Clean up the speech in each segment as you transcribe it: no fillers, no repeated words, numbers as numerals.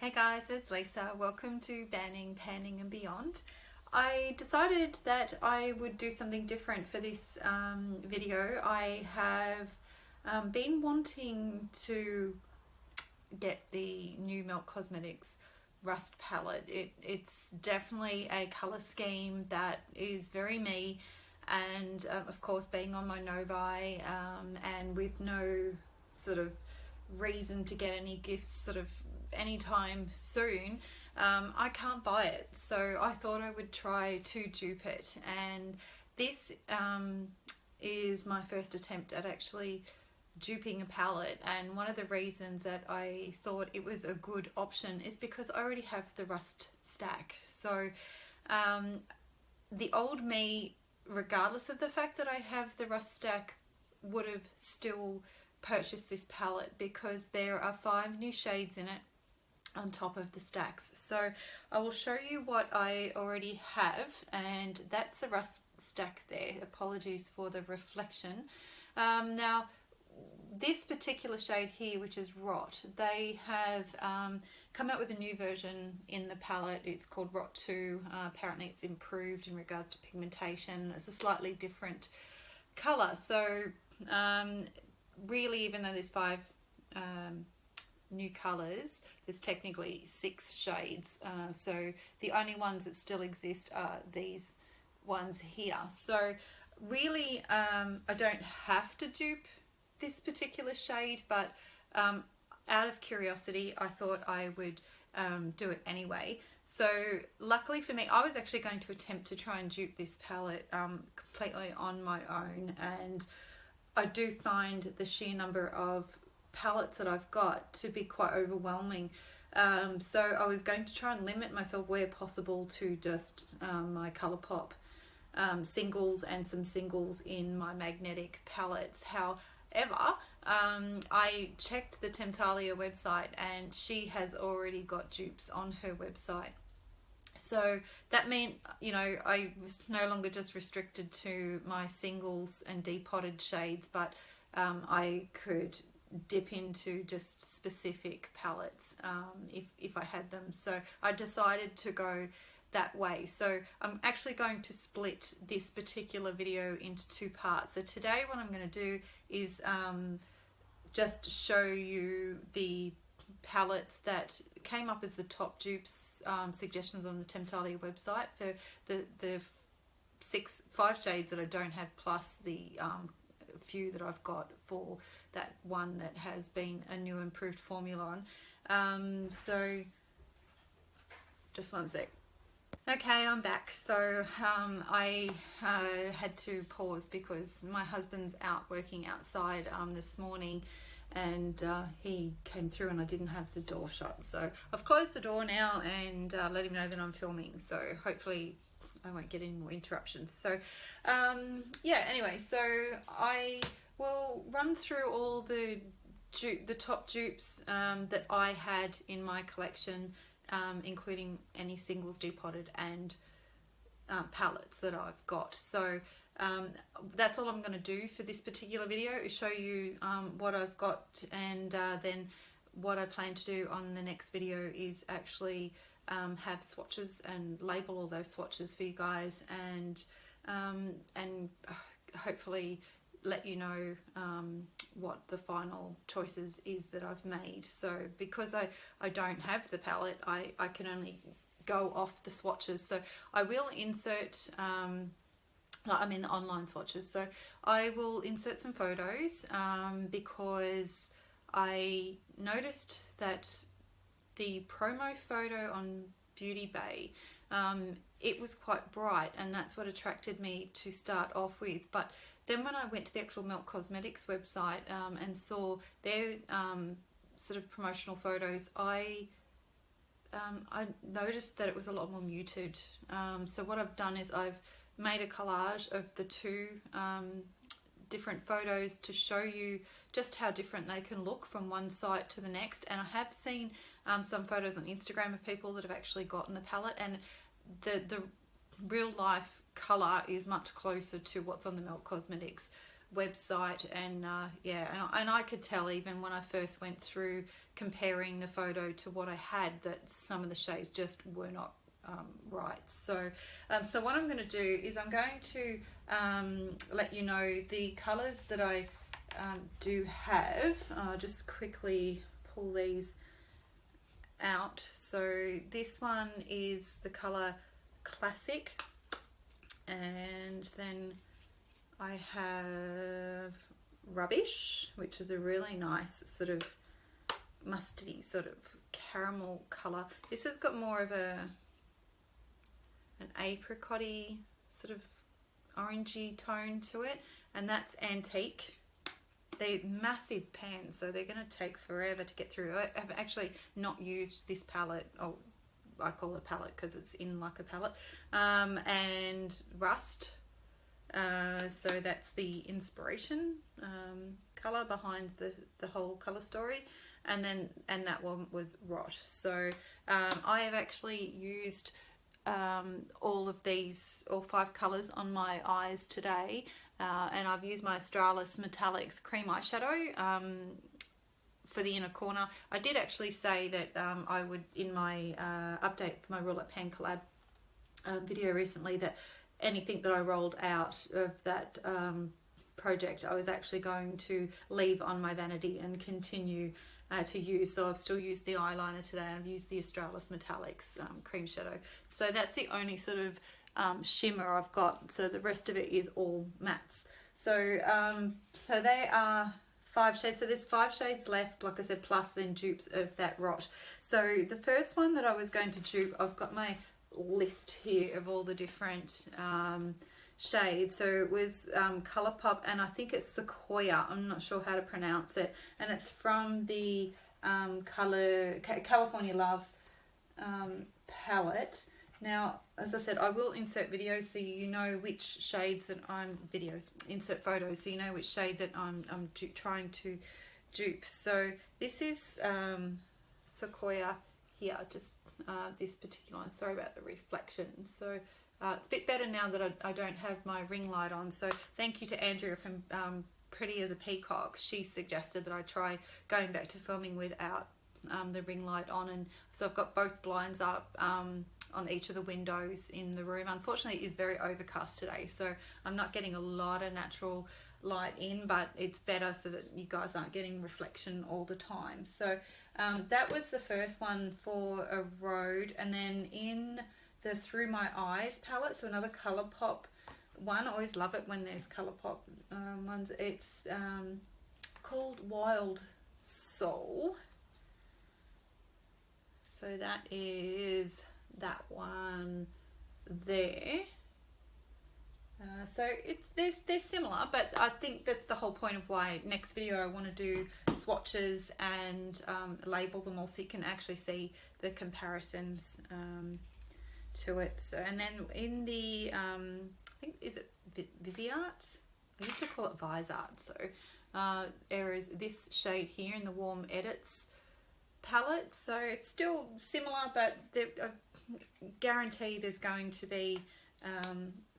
Hey guys, it's Lisa. Welcome to Banning, Panning and Beyond. I decided that I would do something different for this video. I have been wanting to get the new Milk Cosmetics Rust palette. It's definitely a colour scheme that is very me, and of course being on my no-buy and with no sort of reason to get any gifts sort of anytime soon, I can't buy it, so I thought I would try to dupe it, and this is my first attempt at actually duping a palette. And one of the reasons that I thought it was a good option is because I already have the Rust stack. So the old me, regardless of the fact that I have the Rust stack, would have still purchased this palette because there are 5 new shades in it on top of the stacks. So I will show you what I already have, and that's the Rust stack there. Apologies for the reflection. Now this particular shade here, which is ROTT, they have come out with a new version in the palette. It's called ROTT 2. Apparently it's improved in regards to pigmentation. It's a slightly different colour. So really, even though there's 5 new colours, there's technically 6 shades, so the only ones that still exist are these ones here. So really I don't have to dupe this particular shade, but out of curiosity I thought I would do it anyway. So luckily for me, I was actually going to attempt to try and dupe this palette completely on my own, and I do find the sheer number of palettes that I've got to be quite overwhelming. So I was going to try and limit myself where possible to just my Colourpop singles and some singles in my magnetic palettes. However, I checked the Temptalia website and she has already got dupes on her website. So that meant, you know, I was no longer just restricted to my singles and depotted shades, but I could dip into just specific palettes if I had them. So I decided to go that way. So I'm actually going to split this particular video into 2 parts. So today what I'm going to do is just show you the palettes that came up as the top dupes suggestions on the Temptalia website for the 5 shades that I don't have, plus the few that I've got for that one that has been a new improved formula on. So just one sec. Okay, I'm back. So I had to pause because my husband's out working outside this morning, and he came through and I didn't have the door shut. So I've closed the door now and let him know that I'm filming, so hopefully I won't get any more interruptions. So yeah, anyway, so I will run through all the top dupes that I had in my collection, including any singles, depotted, and palettes that I've got. So that's all I'm going to do for this particular video, is show you what I've got, and then what I plan to do on the next video is actually have swatches and label all those swatches for you guys, and hopefully let you know what the final choices is that I've made. So because I don't have the palette, I can only go off the swatches. So I will insert I mean the online swatches, so I will insert some photos because I noticed that the promo photo on Beauty Bay, it was quite bright, and that's what attracted me to start off with. But then when I went to the actual Milk Cosmetics website and saw their sort of promotional photos, I noticed that it was a lot more muted. So what I've done is I've made a collage of the 2 different photos to show you just how different they can look from one site to the next. And I have seen some photos on Instagram of people that have actually gotten the palette, and the real life colour is much closer to what's on the Milk Cosmetics website, and yeah, and I could tell even when I first went through comparing the photo to what I had that some of the shades just were not right. So so what I'm going to do is I'm going to let you know the colors that I do have. Just quickly pull these out. So this one is the color Classic, and then I have Rubbish, which is a really nice sort of mustardy sort of caramel color. This has got more of an apricot-y sort of orangey tone to it, and that's Antique. They're massive pans, so they're going to take forever to get through. I have actually not used this palette. Oh, I call it a palette because it's in like a palette. And Rust. So that's the inspiration color behind the whole color story. And that one was ROTT. So I have actually used all of these, all 5 colors on my eyes today, and I've used my Australis Metallics cream eyeshadow for the inner corner. I did actually say that I would, in my update for my Roulette Pan collab video recently, that anything that I rolled out of that project I was actually going to leave on my vanity and continue to use. So I've still used the eyeliner today. I've used the Australis Metallics cream shadow. So that's the only sort of shimmer I've got. So the rest of it is all mattes. So so they are 5 shades. So there's 5 shades left, like I said, plus then dupes of that ROTT. So the first one that I was going to dupe, I've got my list here of all the different shade. So it was Colourpop, and I think it's Sequoia. I'm not sure how to pronounce it, and it's from the California Love palette. Now, as I said, I will insert videos so you know which shades that I'm insert photos so you know which shade that I'm trying to dupe. So this is Sequoia here, just this particular one. Sorry about the reflection. So it's a bit better now that I don't have my ring light on. So thank you to Andrea from Pretty as a Peacock. She suggested that I try going back to filming without the ring light on, and so I've got both blinds up on each of the windows in the room. Unfortunately, it is very overcast today, so I'm not getting a lot of natural light in, but it's better so that you guys aren't getting reflection all the time. So that was the first one for ERODE, and then in the Through My Eyes palette, so another Colourpop one. I always love it when there's Colourpop ones. It's called Wild Soul. So that is that one there. So they're similar, but I think that's the whole point of why next video I want to do swatches and label them all so you can actually see the comparisons to it. So, and then in the I think, is it Viseart? I used to call it Viseart. So there is this shade here in the Warm Edits palette. So still similar, but I guarantee there's going to be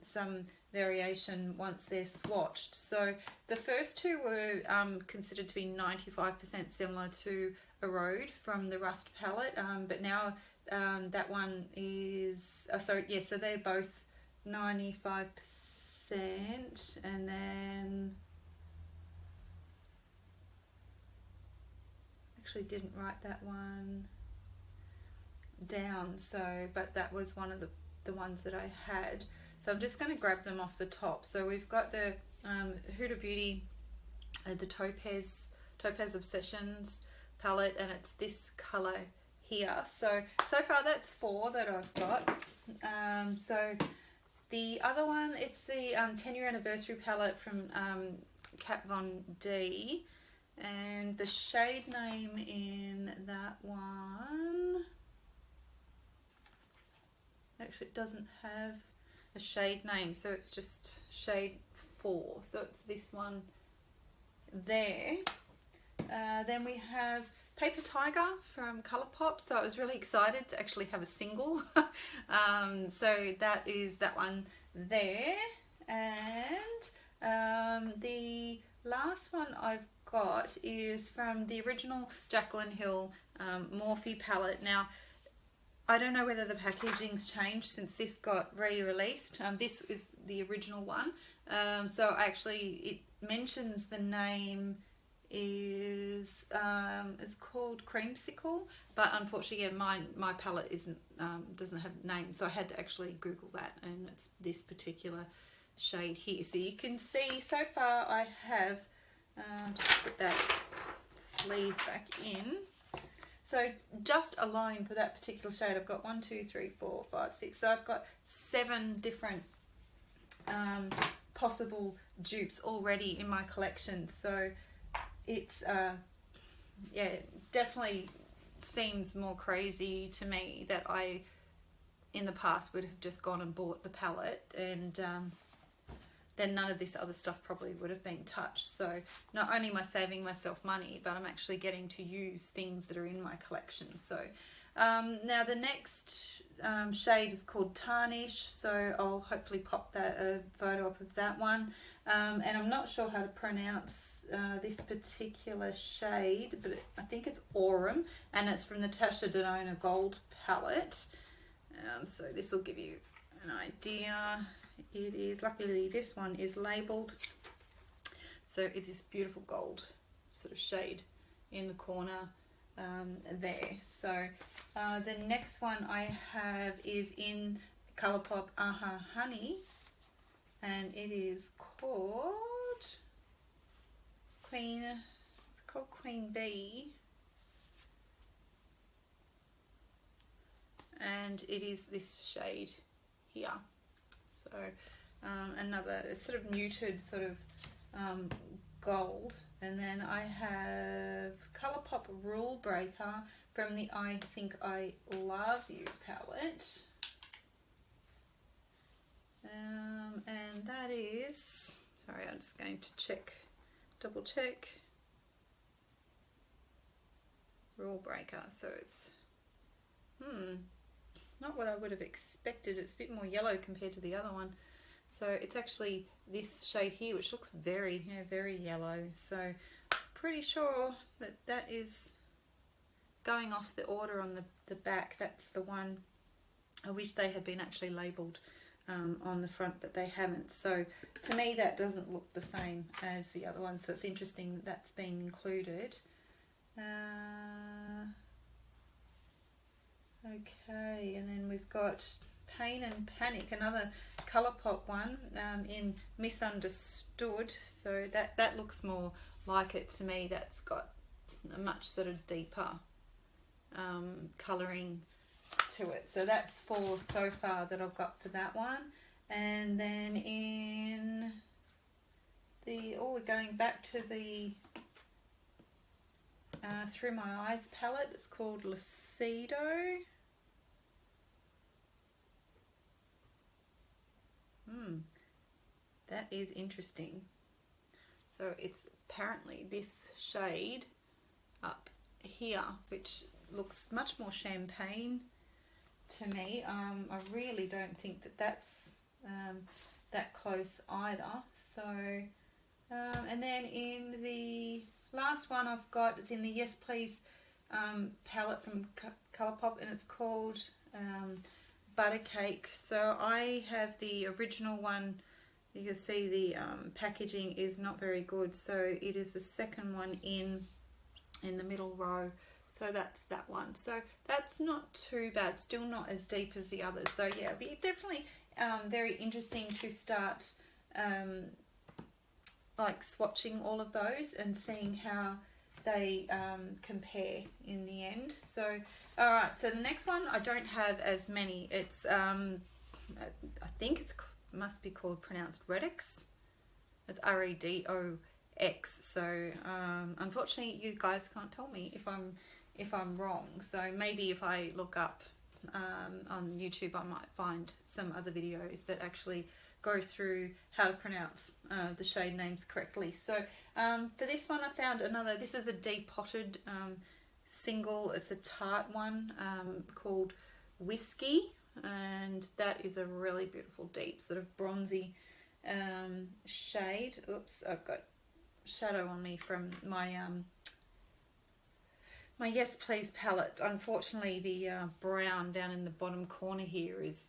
some variation once they're swatched. So the first two were considered to be 95% similar to ERODE from the Rust palette, but now that one is, so they're both 95%, and then actually didn't write that one down, so but that was one of the ones that I had. So I'm just going to grab them off the top. So we've got the Huda Beauty, the Topaz Obsessions palette, and it's this color here. So far that's 4 that I've got. So the other one, it's the 10-year anniversary palette from Kat Von D, and the shade name in that one, actually it doesn't have a shade name, so it's just shade 4, so it's this one there. Then we have Paper Tiger from Colourpop, so I was really excited to actually have a single. So that is that one there, and The last one I've got is from the original Jaclyn Hill Morphe palette. Now, I don't know whether the packaging's changed since this got re-released. This is the original one. So actually it mentions the name is it's called Creamsicle, but unfortunately, yeah, my palette isn't doesn't have a name, so I had to actually Google that, and it's this particular shade here. So you can see so far I have just put that sleeve back in. So just alone for that particular shade, I've got 1, 2, 3, 4, 5, 6. So I've got 7 different possible dupes already in my collection. So it's yeah, definitely seems more crazy to me that I in the past would have just gone and bought the palette, and then none of this other stuff probably would have been touched. So not only am I saving myself money, but I'm actually getting to use things that are in my collection. So now the next shade is called Tarnish, so I'll hopefully pop that a photo up of that one. And I'm not sure how to pronounce this particular shade, but I think it's Aurum, and it's from the Tasha Denona Gold palette. So this will give you an idea. It is, luckily this one is labelled, so it's this beautiful gold sort of shade in the corner there. So the next one I have is in Colourpop Aha Honey, and it is called Queen Bee, and it is this shade here. So another sort of muted sort of gold. And then I have Colourpop Rule Breaker from the I Think I Love You palette. And that is, sorry, I'm just going to double check. Rule Breaker. So it's, not what I would have expected. It's a bit more yellow compared to the other one. So it's actually this shade here, which looks very, very yellow. So pretty sure that that is going off the order on the back. That's the one. I wish they had been actually labelled on the front, but they haven't. So to me, that doesn't look the same as the other one. So it's interesting that that's been included. Okay, and then we've got Pain and Panic, another Colourpop one in Misunderstood. So that looks more like it to me. That's got a much sort of deeper colouring to it. So that's 4 so far that I've got for that one. And then in the, we're going back to the Through My Eyes palette. It's called Lucido. That is interesting. So it's apparently this shade up here, which looks much more champagne to me. I really don't think that that's that close either. So and then in the last one I've got, it's in the Yes Please palette from Colourpop, and it's called Buttercake. So I have the original one. You can see the packaging is not very good, so it is the second one in the middle row. So that's that one. So that's not too bad, still not as deep as the others. So yeah, it'll be definitely very interesting to start like swatching all of those and seeing how they compare in the end. So alright, so the next one, I don't have as many. It's I think it's must be pronounced REDOX. It's REDOX. So unfortunately you guys can't tell me if I'm wrong. So maybe if I look up on YouTube, I might find some other videos that actually go through how to pronounce the shade names correctly. So for this one I found another, this is a depotted single. It's a Tarte one called Whiskey, and that is a really beautiful deep sort of bronzy shade. Oops, I've got shadow on me from my my Yes Please palette. Unfortunately, the brown down in the bottom corner here is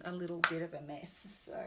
a little bit of a mess. So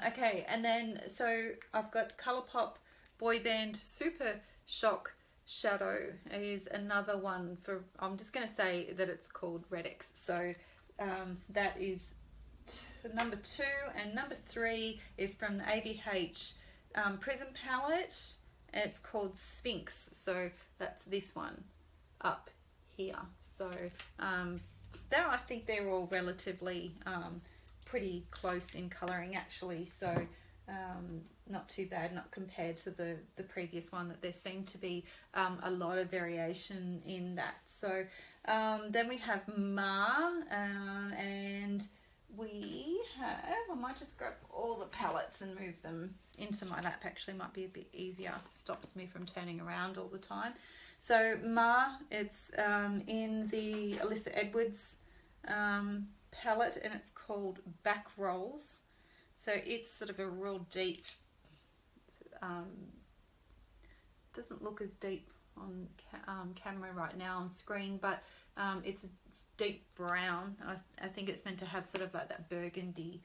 okay, and then so I've got Colourpop Boy Band Super Shock Shadow is another one for, I'm just going to say that it's called REDOX. So that is number 2, and number 3 is from the AVH Prism palette. It's called Sphinx, so that's this one up here. So I think they're all relatively pretty close in colouring actually, so not too bad, not compared to the previous one, that there seemed to be a lot of variation in that. So then we have Ma, and we have, I might just grab all the palettes and move them into my lap, actually might be a bit easier, stops me from turning around all the time. So Ma, it's in the Alyssa Edwards palette, and it's called Back Rolls. So it's sort of a real deep, doesn't look as deep on camera right now on screen, but it's deep brown. I think it's meant to have sort of like that burgundy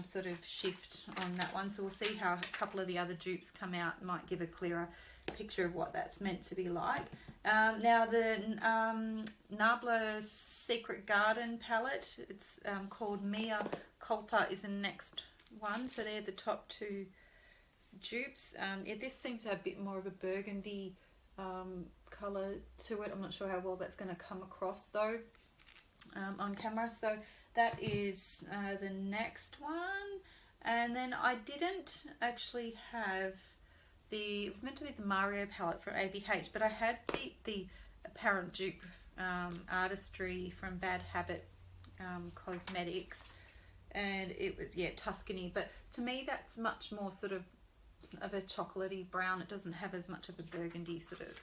sort of shift on that one. So we'll see how a couple of the other dupes come out, might give a clearer picture of what that's meant to be like. Now the Nabla Secret Garden palette, it's called Mia Culpa is the next one. So they're the top 2 dupes. This seems to have a bit more of a burgundy colour to it. I'm not sure how well that's going to come across though on camera. So that is the next one. And then I didn't actually have it was meant to be the Mario palette from AVH, but I had the apparent dupe Artistry from Bad Habit Cosmetics, and it was, yeah, Tuscany, but to me that's much more sort of a chocolatey brown. It doesn't have as much of a burgundy sort of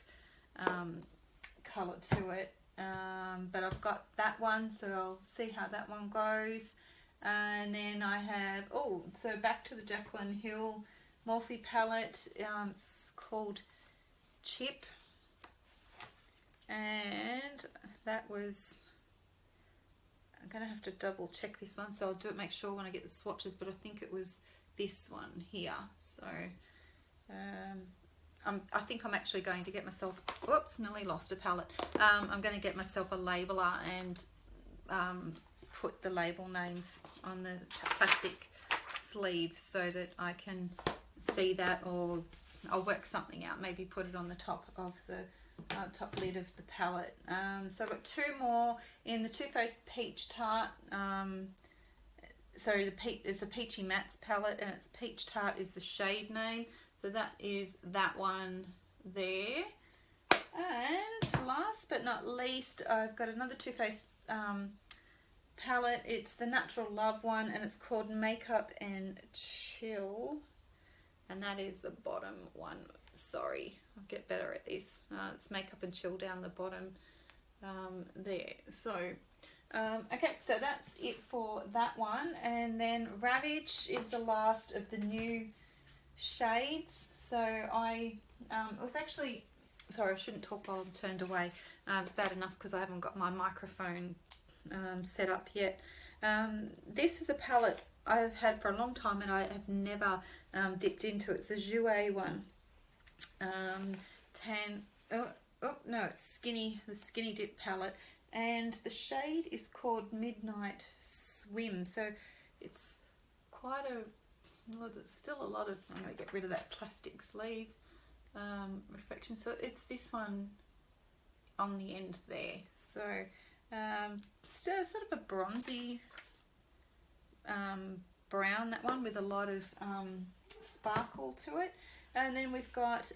colour to it, but I've got that one, so I'll see how that one goes. And then I have, so back to the Jaclyn Hill Morphe palette. It's called Chip, and that was, I'm gonna have to double check this one, so I'll make sure when I get the swatches, but I think it was this one here. So I think I'm actually going to get myself, whoops, nearly lost a palette. I'm going to get myself a labeler and put the label names on the plastic sleeve so that I can see that, or I'll work something out, maybe put it on the top of the top lid of the palette. So I've got 2 more in the Too Faced Peach Tart. So it's a Peachy Mattes palette, and it's Peach Tart is the shade name. So that is that one there. And last but not least, I've got another Too Faced palette. It's the Natural Love one, and it's called Makeup and Chill. And that is the bottom one. Sorry, I'll get better at this. It's Makeup and Chill down the bottom there. So okay, so that's it for that one. And then Ravage is the last of the new shades. So I was actually, sorry, I shouldn't talk while I'm turned away. It's bad enough because I haven't got my microphone set up yet. This is a palette I've had for a long time, and I have never dipped into it. It's a Jouer one. It's the Skinny Dip palette, and the shade is called Midnight Swim. So it's quite a, well, there's still a lot of, I'm going to get rid of that plastic sleeve reflection. So it's this one on the end there. So still sort of a bronzy brown, that one, with a lot of sparkle to it. And then we've got,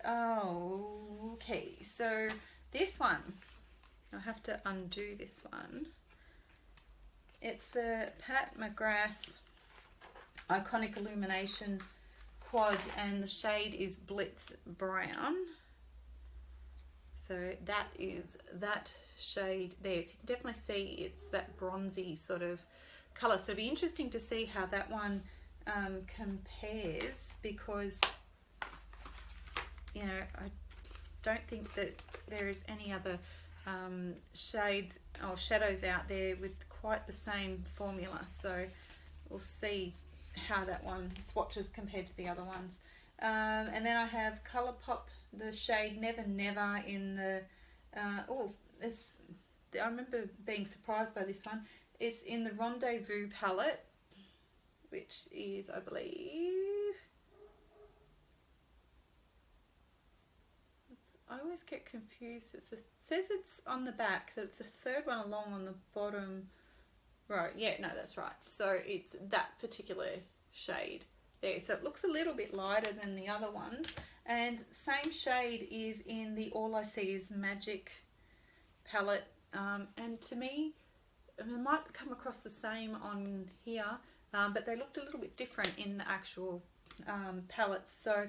okay, so this one, I'll have to undo this one. It's the Pat McGrath Iconic Illumination Quad, and the shade is Blitz Brown. So that is that shade there. So you can definitely see it's that bronzy sort of colour. So it'll be interesting to see how that one compares, because you know, I don't think that there is any other shades or shadows out there with quite the same formula, so we'll see how that one swatches compared to the other ones. And then I have Colourpop, the shade Never Never in the I remember being surprised by this one. It's in the Rendezvous palette, which is, I believe, I always get confused. It says it's on the back that it's the third one along on the bottom right. Yeah, no, that's right. So it's that particular shade there. So it looks a little bit lighter than the other ones. And same shade is in the All I See Is Magic palette. And to me, I mean, it might come across the same on here, but they looked a little bit different in the actual palettes. So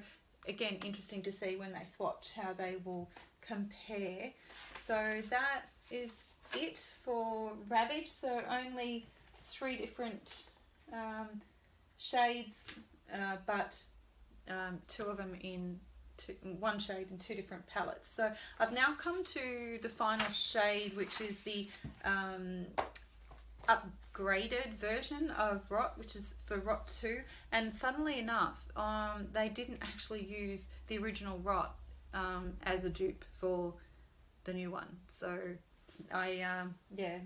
again, interesting to see when they swatch how they will compare. So that is it for Ravage. So only 3 different shades, but 2 of them in one shade in 2 different palettes. So I've now come to the final shade, which is the upgraded version of ROTT, which is for ROTT 2. And funnily enough, they didn't actually use the original ROTT as a dupe for the new one. So yeah,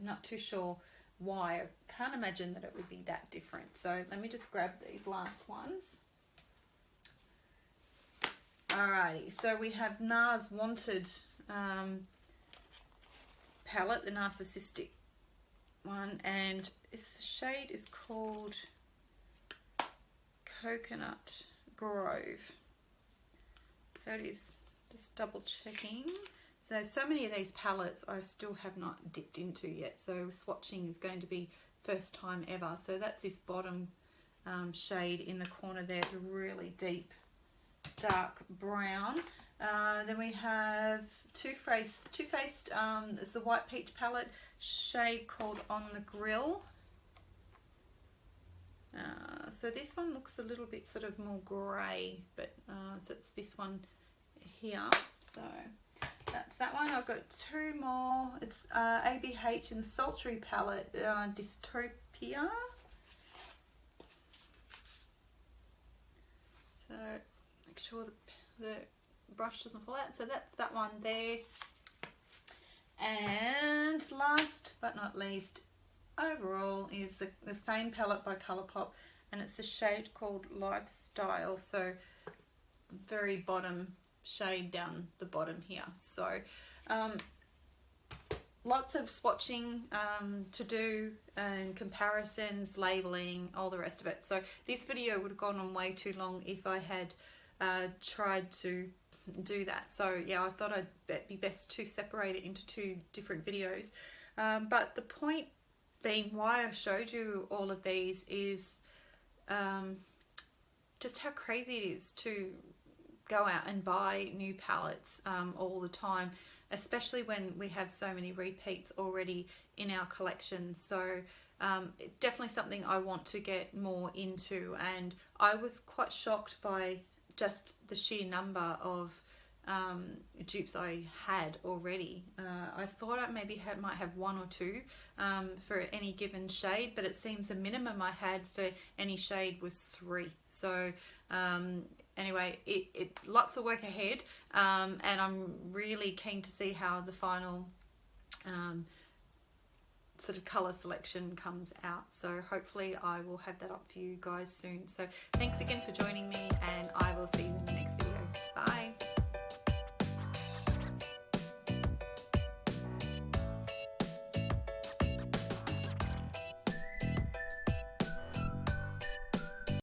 not too sure why. I can't imagine that it would be that different. So let me just grab these last ones. Alrighty, so we have NARS Wanted palette, the Narcissistic one, and this shade is called Coconut Grove. So it is, just double checking. So many of these palettes I still have not dipped into yet, so swatching is going to be first time ever. So that's this bottom shade in the corner there, the really deep dark brown. Then we have Too Faced, it's the White Peach palette, shade called On the Grill. So this one looks a little bit sort of more grey, but so it's this one here. So that's that one. I've got 2 more. It's ABH in the Sultry palette, Dystopia. So make sure the brush doesn't fall out. So that's that one there. And last but not least, overall, is the Fame palette by Colourpop, and it's the shade called Lifestyle. So very bottom shade down the bottom here. So lots of swatching to do, and comparisons, labeling, all the rest of it. So this video would have gone on way too long if I had tried to do that. So yeah, I thought it'd be best to separate it into 2 different videos. But the point being why I showed you all of these is just how crazy it is to go out and buy new palettes all the time, especially when we have so many repeats already in our collection. So definitely something I want to get more into, and I was quite shocked by just the sheer number of dupes I had already. I thought I maybe might have 1 or 2 for any given shade, but it seems the minimum I had for any shade was 3. So anyway, it lots of work ahead, and I'm really keen to see how the final sort of colour selection comes out. So hopefully I will have that up for you guys soon. So thanks again for joining me, and I will see you in the next video. Bye.